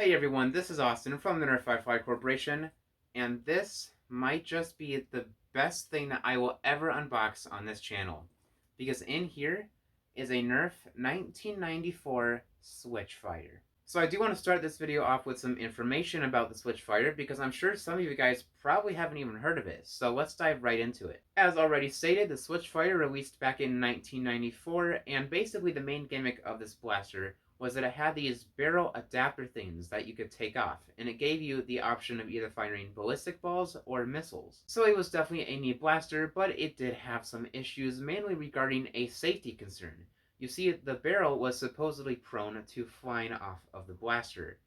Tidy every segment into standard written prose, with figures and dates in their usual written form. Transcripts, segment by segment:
Hey everyone, this is Austin from the NERF Corporation, and this might just be the best thing that I will ever unbox on this channel, because in here is a NERF 1994 Switchfire. So I do want to start this video off with some information about the Switchfire, because I'm sure some of you guys probably haven't even heard of it, so let's dive right into it. As already stated, the Switchfire released back in 1994, and basically the main gimmick of this blaster was that it had these barrel adapter things that you could take off, and it gave you the option of either firing ballistic balls or missiles. So it was definitely a neat blaster, but it did have some issues, mainly regarding a safety concern. You see, the barrel was supposedly prone to flying off of the blaster,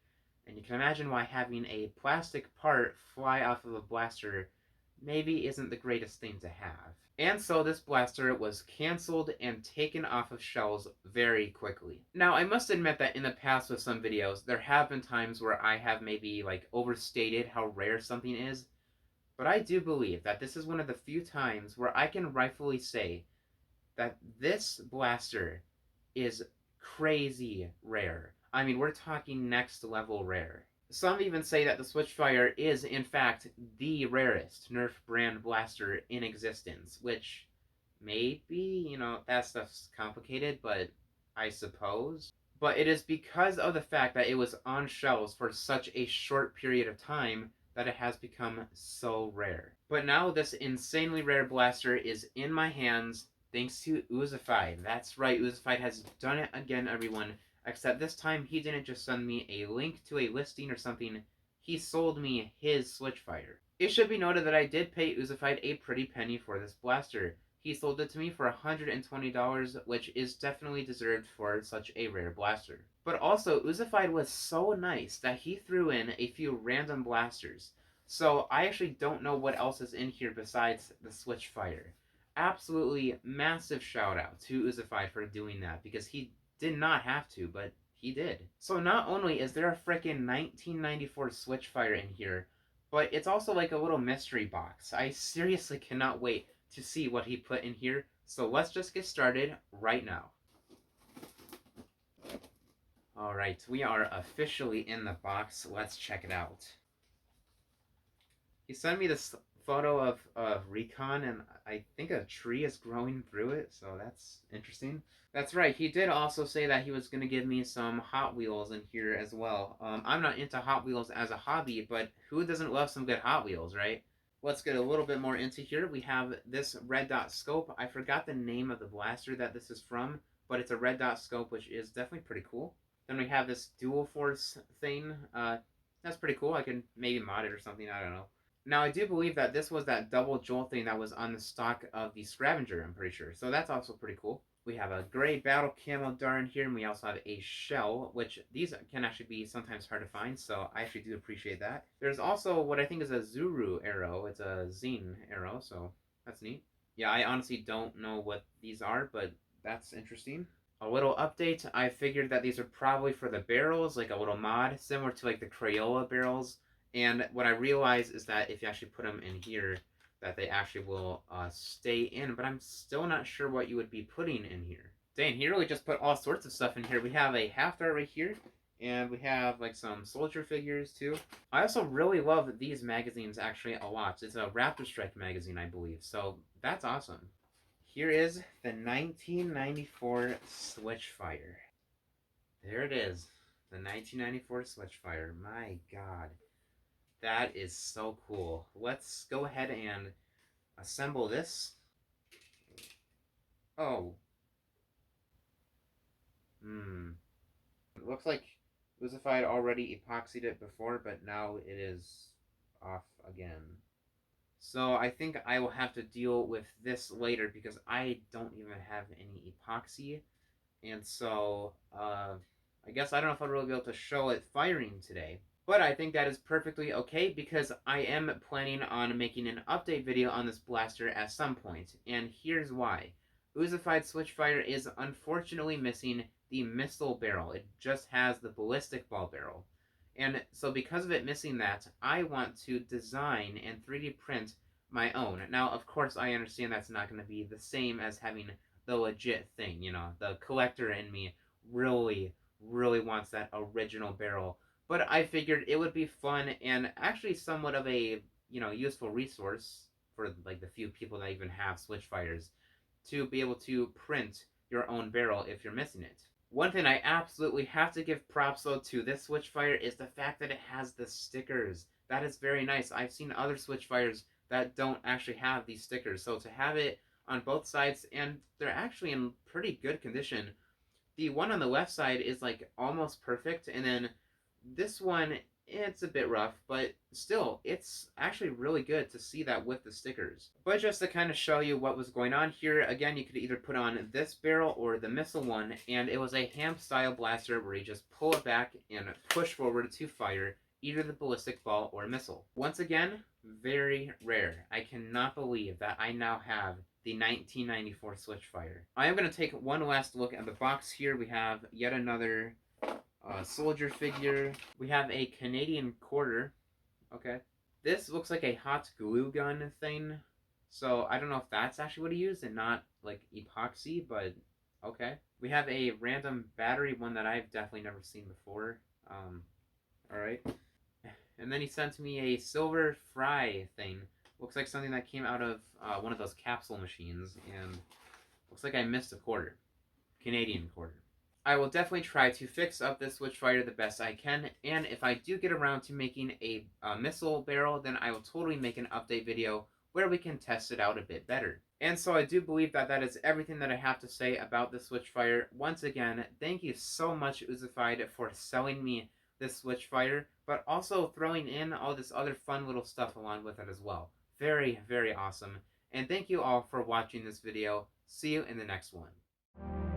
and you can imagine why having a plastic part fly off of a blaster maybe isn't the greatest thing to have. And so this blaster was cancelled and taken off of shelves very quickly. Now, I must admit that in the past with some videos, there have been times where I have maybe overstated how rare something is, but I do believe that this is one of the few times where I can rightfully say that this blaster is crazy rare. I mean, we're talking next level rare. Some even say that the Switchfire is, in fact, the rarest NERF brand blaster in existence, which maybe, that stuff's complicated, but I suppose. But it is because of the fact that it was on shelves for such a short period of time that it has become so rare. But now this insanely rare blaster is in my hands thanks to Uzified. That's right, Uzified has done it again, everyone. Except this time he didn't just send me a link to a listing or something, he sold me his Switchfire. It should be noted that I did pay Uzified a pretty penny for this blaster. He sold it to me for $120, which is definitely deserved for such a rare blaster. But also, Uzified was so nice that he threw in a few random blasters. So I actually don't know what else is in here besides the Switchfire. Absolutely massive shout out to Uzified for doing that, because he did not have to, but he did. So not only is there a frickin' 1994 Switchfire in here, but it's also like a little mystery box. I seriously cannot wait to see what he put in here, so let's just get started right now. Alright, we are officially in the box. Let's check it out. He sent me this photo of Recon, and I think a tree is growing through it, so that's interesting. That's right, he did also say that he was going to give me some Hot Wheels in here as well. I'm not into Hot Wheels as a hobby, but who doesn't love some good Hot Wheels, right? Let's get a little bit more into here. We have this red dot scope. I forgot the name of the blaster that this is from, but it's a red dot scope, which is definitely pretty cool. Then we have this dual force thing. That's pretty cool. I can maybe mod it or something, I don't know. Now, I do believe that this was that double jolt thing that was on the stock of the Scavenger, I'm pretty sure. So that's also pretty cool. We have a gray battle camo dart in here, and we also have a shell, which these can actually be sometimes hard to find, so I actually do appreciate that. There's also what I think is a Zuru arrow. It's a Zine arrow, so that's neat. Yeah, I honestly don't know what these are, but that's interesting. A little update, I figured that these are probably for the barrels, like a little mod, similar to like the Crayola barrels. And what I realized is that if you actually put them in here, that they actually will stay in, but I'm still not sure what you would be putting in here. Dang, he really just put all sorts of stuff in here. We have a half dart right here, and we have like some soldier figures too. I also really love these magazines actually a lot. It's a Raptor Strike magazine, I believe, so that's awesome. Here is the 1994 Switchfire. There it is, the 1994 Switchfire. My God. That is so cool. Let's go ahead and assemble this. Oh. It looks like Uzified already epoxied it before, but now it is off again. So I think I will have to deal with this later because I don't even have any epoxy. And so, I guess I don't know if I'll really be able to show it firing today. But I think that is perfectly okay because I am planning on making an update video on this blaster at some point. And here's why. Uzified Switchfire is unfortunately missing the missile barrel. It just has the ballistic ball barrel. And so because of it missing that, I want to design and 3D print my own. Now, of course, I understand that's not going to be the same as having the legit thing, the collector in me really wants that original barrel. but I figured it would be fun and actually somewhat of a, useful resource for like the few people that even have Switchfires to be able to print your own barrel if you're missing it. One thing I absolutely have to give props though to this Switchfire is the fact that it has the stickers. That is very nice. I've seen other Switchfires that don't actually have these stickers, so to have it on both sides, and they're actually in pretty good condition. The one on the left side is like almost perfect, and then this one, it's a bit rough, but still, it's actually really good to see that with the stickers. But just to kind of show you what was going on here, again, you could either put on this barrel or the missile one, and it was a ham style blaster where you just pull it back and push forward to fire either the ballistic ball or missile. Once again, very rare. I cannot believe that I now have the 1994 Switchfire. I am going to take one last look at the box here. We have yet another soldier figure. We have a Canadian quarter. Okay. This looks like a hot glue gun thing. So I don't know if that's actually what he used and not like epoxy, but okay. We have a random battery, one that I've definitely never seen before. Alright. And then he sent me a silver fry thing. Looks like something that came out of one of those capsule machines, and looks like I missed a quarter. Canadian quarter. I will definitely try to fix up this Switchfire the best I can, and if I do get around to making a missile barrel, then I will totally make an update video where we can test it out a bit better. And so I do believe that that is everything that I have to say about the Switchfire. Once again, thank you so much, Uzified, for selling me this Switchfire, but also throwing in all this other fun little stuff along with it as well. Very, very awesome. And thank you all for watching this video. See you in the next one.